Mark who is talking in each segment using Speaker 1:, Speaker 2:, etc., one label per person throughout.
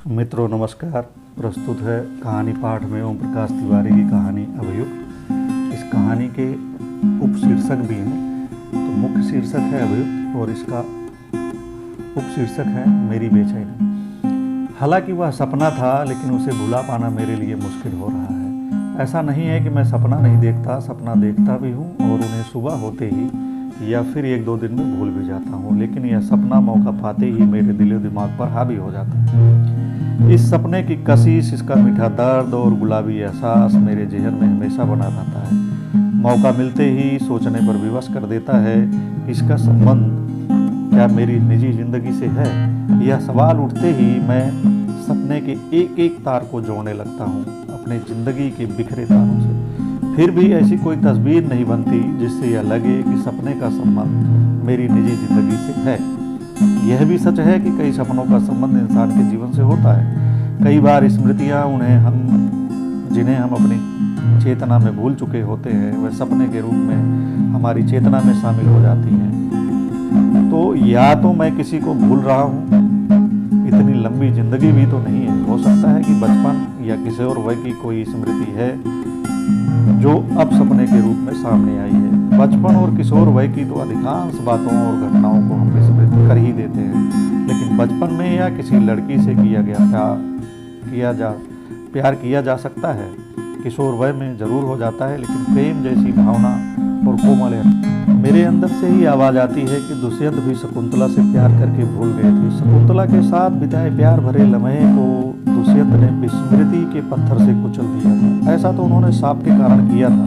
Speaker 1: मित्रों नमस्कार। प्रस्तुत है कहानी पाठ में ओम प्रकाश तिवारी की कहानी अभियुक्त। इस कहानी के उपशीर्षक भी हैं, तो मुख्य शीर्षक है अभियुक्त और इसका उपशीर्षक है मेरी बेचैनी। हालांकि वह सपना था, लेकिन उसे भुला पाना मेरे लिए मुश्किल हो रहा है। ऐसा नहीं है कि मैं सपना नहीं देखता, सपना देखता भी हूँ और उन्हें सुबह होते ही या फिर 1-2 दिन में भूल भी जाता हूँ, लेकिन यह सपना मौका पाते ही मेरे दिलो दिमाग पर हावी हो जाता है। इस सपने की कशिश, इसका मीठा दर्द और गुलाबी एहसास मेरे जहन में हमेशा बना रहता है। मौका मिलते ही सोचने पर विवश कर देता है, इसका संबंध क्या मेरी निजी जिंदगी से है। यह सवाल उठते ही मैं सपने के एक एक तार को जोड़ने लगता हूँ अपने जिंदगी के बिखरे तारों से। फिर भी ऐसी कोई तस्वीर नहीं बनती जिससे यह लगे कि सपने का संबंध मेरी निजी जिंदगी से है। यह भी सच है कि कई सपनों का संबंध इंसान के जीवन से होता है। कई बार स्मृतियाँ जिन्हें हम अपनी चेतना में भूल चुके होते हैं, वह सपने के रूप में हमारी चेतना में शामिल हो जाती हैं। तो या तो मैं किसी को भूल रहा हूँ, इतनी लंबी जिंदगी भी तो नहीं है। हो सकता है कि बचपन या किसी और वय की कोई स्मृति है जो अब सपने के रूप में सामने आई है। बचपन और किशोर वय की तो अधिकांश बातों और घटनाओं को हम विस्मृत कर ही देते हैं, लेकिन बचपन में या किसी लड़की से प्यार किया जा सकता है। किशोर वय में जरूर हो जाता है, लेकिन प्रेम जैसी भावना और कोमल है। मेरे अंदर से ही आवाज आती है कि दुष्यंत भी शकुंतला से प्यार करके भूल गए थे। शकुंतला के साथ बिताए प्यार भरे लम्हे को दुष्यंत ने विस्मृति के पत्थर से कुचल दिया था। ऐसा तो उन्होंने शाप के कारण किया था।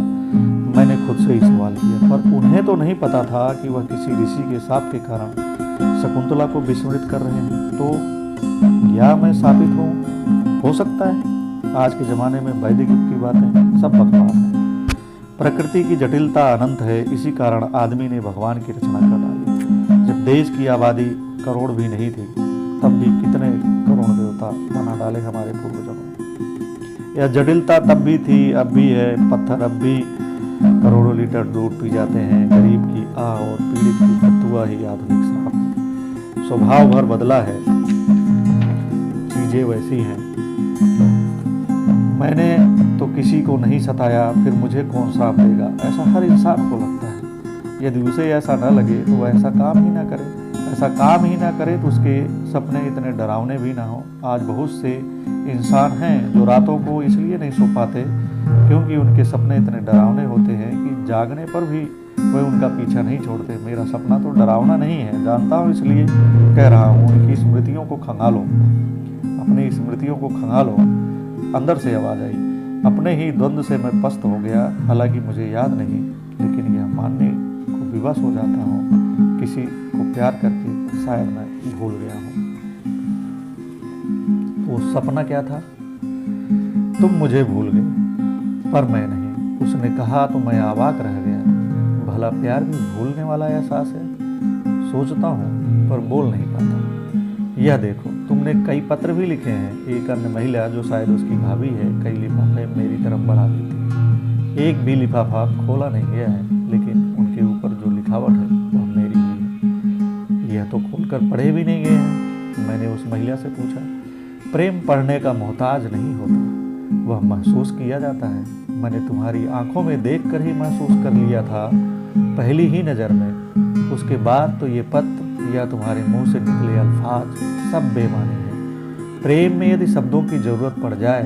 Speaker 1: मैंने खुद से ही सवाल किया, पर उन्हें तो नहीं पता था कि वह किसी ऋषि के शाप के कारण शकुंतला को विस्मृत कर रहे हैं। तो क्या मैं शापित हूँ? हो सकता है। आज के ज़माने में वैदिक युग की बातें सब बकवास हैं। प्रकृति की जटिलता अनंत है, इसी कारण आदमी ने भगवान की रचना कर डाली। जब देश की आबादी करोड़ भी नहीं थी, तब भी कितने करोड़ देवता बना डाले हमारे पूर्वजों ने। यह जटिलता तब भी थी, अब भी है। पत्थर अब भी करोड़ों लीटर दूध पी जाते हैं। गरीब की आह और पीड़ित की बददुआ ही आधुनिक श्राप है। स्वभाव भर बदला है, चीजें वैसी हैं। मैंने तो किसी को नहीं सताया, फिर मुझे कौन श्राप देगा, ऐसा हर इंसान को लगता है। यदि उसे ऐसा न लगे तो वह ऐसा काम ही ना करे। ऐसा काम ही ना करे तो उसके सपने इतने डरावने भी ना हो। आज बहुत से इंसान हैं जो रातों को इसलिए नहीं सो पाते क्योंकि उनके सपने इतने डरावने होते हैं कि जागने पर भी वे उनका पीछा नहीं छोड़ते। मेरा सपना तो डरावना नहीं है, जानता हूँ, इसलिए कह रहा हूँ। उनकी स्मृतियों को खंगालो, अपनी स्मृतियों को खंगालो। अंदर से आवाज आई। अपने ही द्वंद्व से मैं पस्त हो गया। हालांकि मुझे याद नहीं, लेकिन यह मानने को विवश हो जाता हूँ, किसी को प्यार करके शायद मैं भूल गया हूँ। वो सपना क्या था? तुम मुझे भूल गए, पर मैं नहीं। उसने कहा तो मैं अवाक रह गया। भला प्यार भी भूलने वाला एहसास है? सोचता हूँ पर बोल नहीं पाता। यह देखो, तुमने कई पत्र भी लिखे हैं। एक अन्य महिला जो शायद उसकी भाभी है, कई लिफाफे मेरी तरफ बढ़ा देती। एक भी लिफाफा खोला नहीं गया है, लेकिन उनके ऊपर जो लिखावट है वह मेरी ही है। यह तो खोलकर पढ़े भी नहीं गए हैं। मैंने उस महिला से पूछा। प्रेम पढ़ने का मोहताज नहीं होता, वह महसूस किया जाता है। मैंने तुम्हारी आंखों में देखकर ही महसूस कर लिया था, पहली ही नज़र में। उसके बाद तो ये पत्र या तुम्हारे मुंह से निकले अल्फाज सब बेमानी है। प्रेम में यदि शब्दों की जरूरत पड़ जाए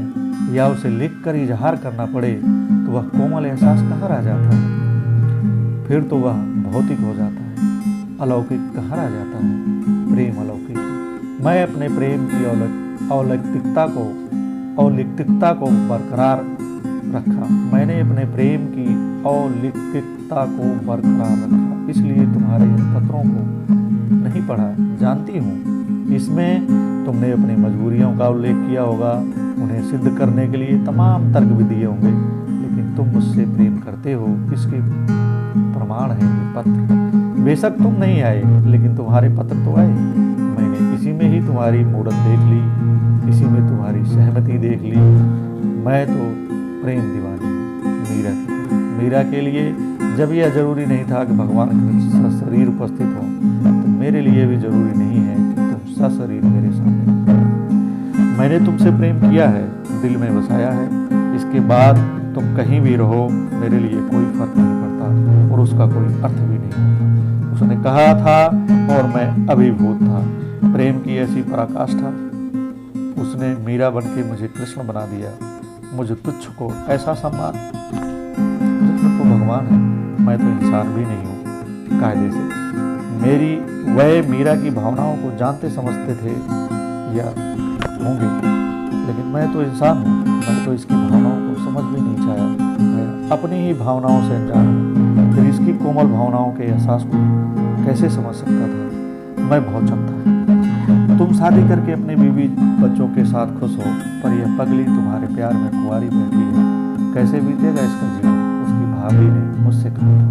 Speaker 1: या उसे लिखकर इजहार करना पड़े तो वह कोमल एहसास कहाँ रह जाता है? फिर तो वह भौतिक हो जाता है, अलौकिक कहाँ रह जाता है? प्रेम अलौकिक। मैं अपने प्रेम की औलिकतिकता को बरकरार रखा। मैंने अपने प्रेम की औलिकतिकता को बरकरार रखा, इसलिए तुम्हारे इन पत्रों को नहीं पढ़ा। जानती हूँ इसमें तुमने अपनी मजबूरियों का उल्लेख किया होगा, उन्हें सिद्ध करने के लिए तमाम तर्क भी दिए होंगे, लेकिन तुम मुझसे प्रेम करते हो, इसके प्रमाण है ये पत्र। बेशक तुम नहीं आए, लेकिन तुम्हारे पत्र तो आए। मैंने इसी में ही तुम्हारी मूरत देख ली, इसी में तुम्हारी सहमति देख ली। मैं तो प्रेम दीवानी हूँ मीरा के लिए। जब यह जरूरी नहीं था कि भगवान का शरीर उपस्थित हो, तो मेरे लिए भी जरूरी नहीं है कि तुम सशरीर मेरे सामने। मैंने तुमसे प्रेम किया है, दिल में बसाया है, इसके बाद तुम कहीं भी रहो मेरे लिए कोई फर्क नहीं पड़ता और उसका कोई अर्थ भी नहीं होता। उसने कहा था और मैं अभिभूत था। प्रेम की ऐसी पराकाष्ठा। उसने मीरा बन के मुझे कृष्ण बना दिया, मुझे तुच्छ को ऐसा सम्मान। कृष्ण तो भगवान है, मैं तो इंसान भी नहीं हूँ कायदे से। वह मीरा की भावनाओं को जानते समझते थे या होंगे, लेकिन मैं तो इंसान हूँ, मैं तो इसकी भावनाओं को समझ भी नहीं चाहा। मैं अपनी ही भावनाओं से अनजान हूँ, फिर इसकी कोमल भावनाओं के एहसास को कैसे समझ सकता था। मैं भौचक था। तुम शादी करके अपने बीवी बच्चों के साथ खुश हो, पर यह पगली तुम्हारे प्यार में कुंवारी बैठी है, कैसे बीतेगा इसका जीवन? उसकी भाभी ने मुझसे कहा था।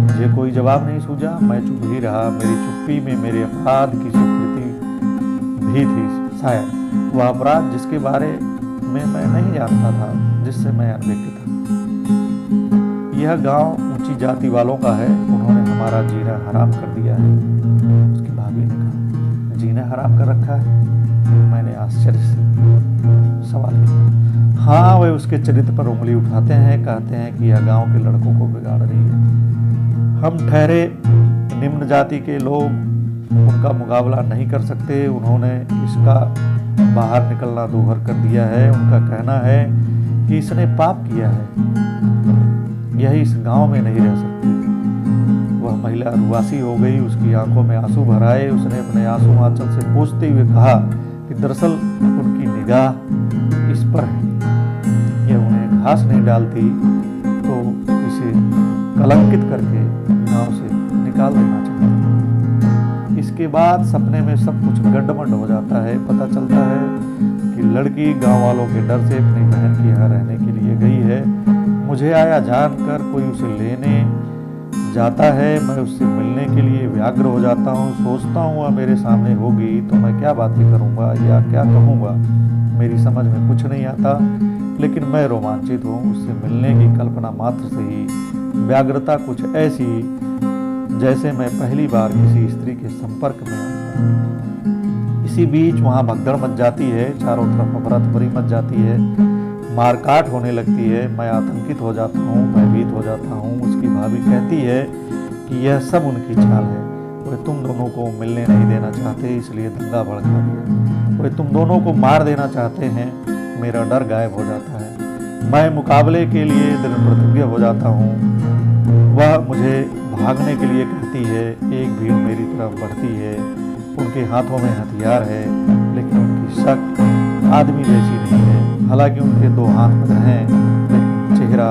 Speaker 1: मुझे कोई जवाब नहीं सूझा, मैं चुप ही रहा। मेरी चुप्पी में मेरे अपराध की स्वीकृति भी थी, शायद वह अपराध जिसके बारे में मैं नहीं जानता था, जिससे मैं अनभिज्ञ था। यह गांव ऊंची जाति वालों का है, उन्होंने हमारा जीना हराम कर दिया है। उसकी भाभी ने कहा, जीना हराम कर रखा है? मैंने आश्चर्य से सवाल किया। हाँ, वे उसके चरित्र पर उंगली उठाते हैं, कहते हैं कि यह गांव के लड़कों को बिगाड़ रही है। हम ठहरे निम्न जाति के लोग उनका मुकाबला नहीं कर सकते। उन्होंने इसका बाहर निकलना दूभर कर दिया है। उनका कहना है कि इसने पाप किया है, यह इस गांव में नहीं रह सकती। वह महिला रुआसी हो गई, उसकी आंखों में आंसू भर आए। उसने अपने आंसू आंचल से पोंछते हुए कहा कि दरअसल उनकी निगाह इस पर है, यह उन्हें घास नहीं डालती तो इसे कलंकित करके गांव से निकाल देना चाहिए। इसके बाद सपने में सब कुछ गड्ढमड्ढ हो जाता है। पता चलता है कि लड़की गांव वालों के डर से अपनी बहन के यहाँ रहने के लिए गई है। मुझे आया जानकर कोई उसे लेने जाता है। मैं उससे मिलने के लिए व्यग्र हो जाता हूँ। सोचता हूँ वह मेरे सामने होगी तो मैं क्या बातें करूँगा या क्या कहूँगा, मेरी समझ में कुछ नहीं आता। लेकिन मैं रोमांचित हूँ। उससे मिलने की कल्पना मात्र से ही व्यग्रता कुछ ऐसी जैसे मैं पहली बार किसी स्त्री के संपर्क में हूँ। इसी बीच वहाँ भगदड़ मच जाती है, चारों तरफ अफरा-तफरी मच जाती है, मारकाट होने लगती है। मैं आतंकित हो जाता हूँ, भयभीत हो जाता हूँ। उसकी भाभी कहती है कि यह सब उनकी चाल है, वे तुम दोनों को मिलने नहीं देना चाहते, इसलिए दंगा भड़का दिया। वे तुम दोनों को मार देना चाहते हैं। मेरा डर गायब हो जाता है। मैं मुकाबले के लिए दृढ़ प्रतिज्ञ हो जाता हूँ। वह मुझे भागने के लिए कहती है। एक भीड़ मेरी तरफ बढ़ती है, उनके हाथों में हथियार है, लेकिन उनकी शक्ल आदमी जैसी नहीं है। हालांकि उनके दो हाथ बंधे हैं, लेकिन चेहरा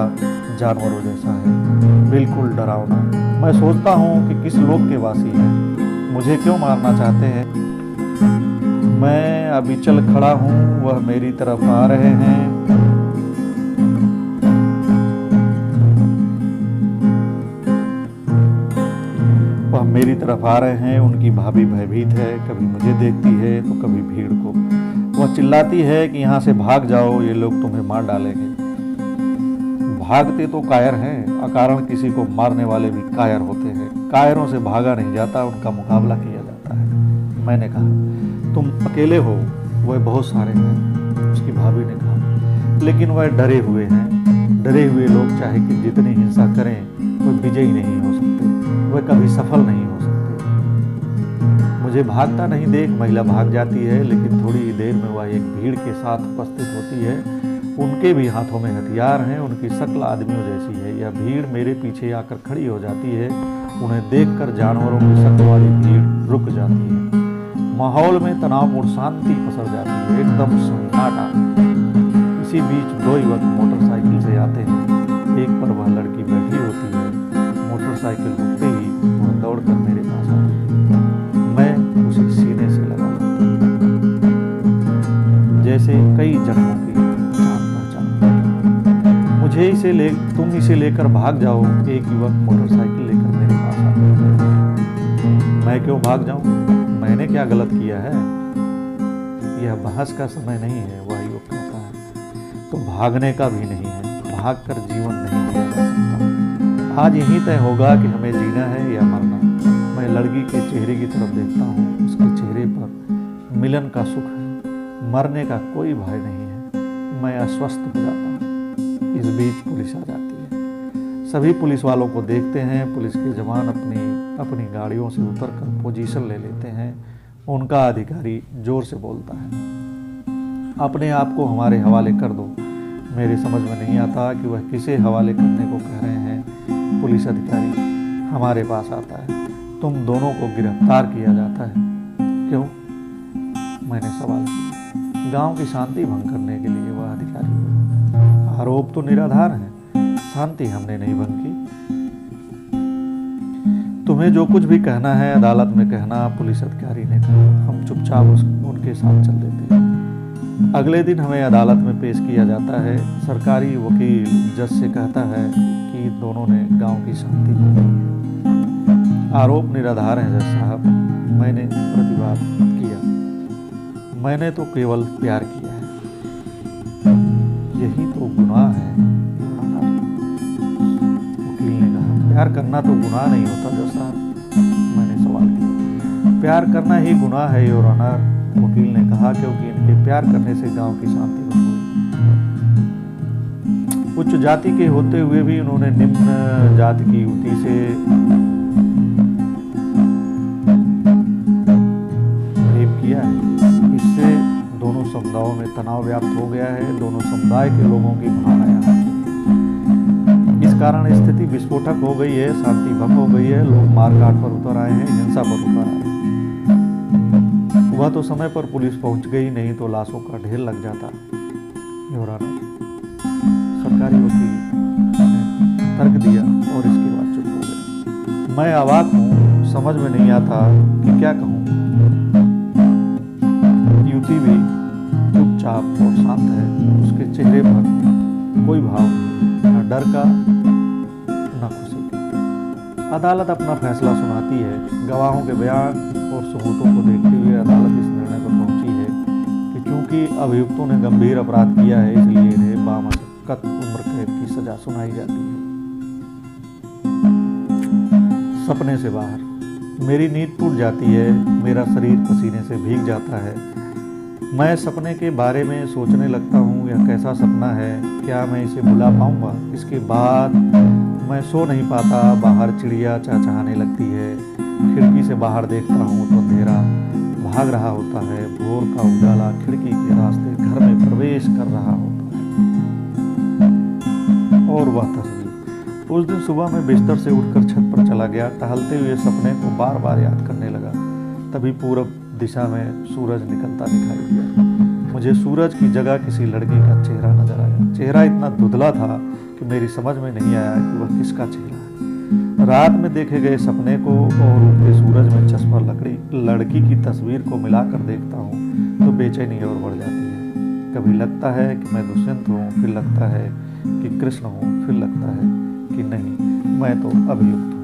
Speaker 1: जानवरों जैसा है, बिल्कुल डरावना। मैं सोचता हूँ कि किस लोक के वासी हैं, मुझे क्यों मारना चाहते हैं। मैं अभी चल खड़ा हूँ, वह मेरी तरफ आ रहे हैं। वह मेरी तरफ आ रहे हैं। उनकी भाभी भयभीत है, कभी मुझे देखती है तो कभी भीड़ को। वह चिल्लाती है कि यहाँ से भाग जाओ, ये लोग तुम्हें मार डालेंगे। भागते तो कायर हैं, अकारण किसी को मारने वाले भी कायर होते हैं। कायरों से भागा नहीं जाता, उनका मुकाबला किया जाता है। मैंने कहा, तुम अकेले हो, वह बहुत सारे हैं। उसकी भाभी ने कहा, लेकिन वह डरे हुए हैं। डरे हुए लोग चाहे कि जितनी हिंसा करें, वह विजयी नहीं हो सकते, वह कभी सफल नहीं हो सकते। मुझे भागता नहीं देख महिला भाग जाती है, लेकिन थोड़ी ही देर में वह एक भीड़ के साथ उपस्थित होती है। उनके भी हाथों में हथियार हैं, उनकी शक्ल आदमियों जैसी है। यह भीड़ मेरे पीछे आकर खड़ी हो जाती है। उन्हें देखकर जानवरों की शक्ल वाली भीड़ रुक जाती है। माहौल में तनावपूर्ण शांति पसर जाती है, एकदम सन्नाटा। इसी बीच दो युवक मोटरसाइकिल से आते हैं। एक पर वह लड़की बैठी होती है। मोटरसाइकिल रुकते ही वह दौड़कर मेरे पास आती है। मैं उसे सीने से लगा लेता, जैसे कई जन्मों की जान पहचान। तुम इसे लेकर भाग जाओ। एक युवक मोटरसाइकिल लेकर मेरे पास आता है। मैं क्यों भाग जाऊं? मैंने क्या गलत किया है? यह बहस का समय नहीं है, वह युवक कहता है। तो भागने का भी नहीं है, भागकर जीवन नहीं जिया जा सकता। आज यही तय होगा कि हमें जीना है या मरना। मैं लड़की के चेहरे की तरफ देखता हूँ। उसके चेहरे पर मिलन का सुख है। मरने का कोई भय नहीं है। मैं अस्वस्थ हो जाता हूँ। इस बीच पुलिस आ जाती है। सभी पुलिस वालों को देखते हैं। पुलिस के जवान अपनी गाड़ियों से उतरकर पोजीशन ले लेते हैं। उनका अधिकारी जोर से बोलता है, अपने आप को हमारे हवाले कर दो। मेरे समझ में नहीं आता कि वह किसे हवाले करने को कह रहे हैं। पुलिस अधिकारी हमारे पास आता है। तुम दोनों को गिरफ्तार किया जाता है। क्यों? मैंने सवाल किया। गांव की शांति भंग करने के लिए, वह अधिकारी बोला। आरोप तो निराधार है, शांति हमने नहीं भंग की। तुम्हें जो कुछ भी कहना है अदालत में कहना, पुलिस अधिकारी ने कहा। हम चुपचाप उनके साथ चल देते हैं। अगले दिन हमें अदालत में पेश किया जाता है। सरकारी वकील जज से कहता है कि दोनों ने गांव की शांति भंग की है। आरोप निराधार है जज साहब। मैंने प्रतिवाद किया। मैंने तो केवल प्यार किया है। यही तो गुनाह है। वकील ने कहा, प्यार करना तो गुनाह नहीं होता जज साहब। मैंने सवाल किया। प्यार करना ही गुनाह है योर ऑनर। वकील ने कहा, क्योंकि इनके प्यार करने से गांव की शांति भंग हुई। उच्च जाति के होते हुए भी उन्होंने निम्न जाति की युवती से प्रेम किया है। इससे दोनों समुदायों में तनाव व्याप्त हो गया है। दोनों समुदाय के लोगों की भावनाएं इस कारण स्थिति विस्फोटक हो गई है। शांति भंग हो गई है। लोग मारकाट पर उतर आए हैं, हिंसा पर उतर आए हैं। वह तो समय पर पुलिस पहुंच गई, नहीं तो लाशों का ढेर लग जाता। योर ऑनर, सरकारी वकील ने तर्क दिया और इसके बाद चुप हो गए। मैं अवाक हूँ, समझ में नहीं आता कि क्या कहूँ। युवती भी चुपचाप और शांत है। उसके चेहरे पर कोई भाव नहीं, न डर का न खुशी का। अदालत अपना फैसला सुनाती है। गवाहों के बयान और सबूतों को देखते हुए अदालत इस निर्णय पर पहुंची है कि चूंकि अभियुक्तों ने गंभीर अपराध किया है, इसलिए इन्हें बामशक्कत उम्र कैद की सजा सुनाई जाती है। सपने से बाहर मेरी नींद टूट जाती है। मेरा शरीर पसीने से भीग जाता है। मैं सपने के बारे में सोचने लगता हूँ। यह कैसा सपना है? क्या मैं इसे भुला पाऊंगा? इसके बाद मैं सो नहीं पाता। बाहर चिड़िया चहचहाने लगती है। खिड़की से बाहर देखता हूँ तो अंधेरा भाग रहा होता है। भोर का उजाला खिड़की के रास्ते घर में प्रवेश कर रहा होता है। और वह तस्वीर। उस दिन सुबह मैं बिस्तर से उठकर छत पर चला गया। टहलते हुए सपने को बार बार याद करने लगा। तभी पूरब दिशा में सूरज निकलता दिखाई दिया। मुझे सूरज की जगह किसी लड़के का चेहरा नजर आया। चेहरा इतना धुंधला था कि मेरी समझ में नहीं आया कि वह किसका चेहरा है। रात में देखे गए सपने को और उगते सूरज में चश्मा लड़की की तस्वीर को मिलाकर देखता हूँ तो बेचैनी और बढ़ जाती है। कभी लगता है कि मैं दुष्यंत हूँ, फिर लगता है कि कृष्ण हूँ, फिर लगता है कि नहीं, मैं तो अभियुक्त हूँ।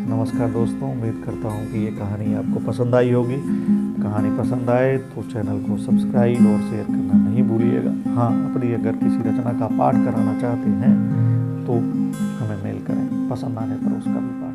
Speaker 1: नमस्कार दोस्तों, उम्मीद करता हूँ कि ये कहानी आपको पसंद आई होगी। कहानी पसंद आए तो चैनल को सब्सक्राइब और शेयर करना नहीं भूलिएगा। हाँ, अपनी अगर किसी रचना का पाठ कराना चाहते हैं तो हमें मेल करें। पसंद आने पर उसका भी पाठ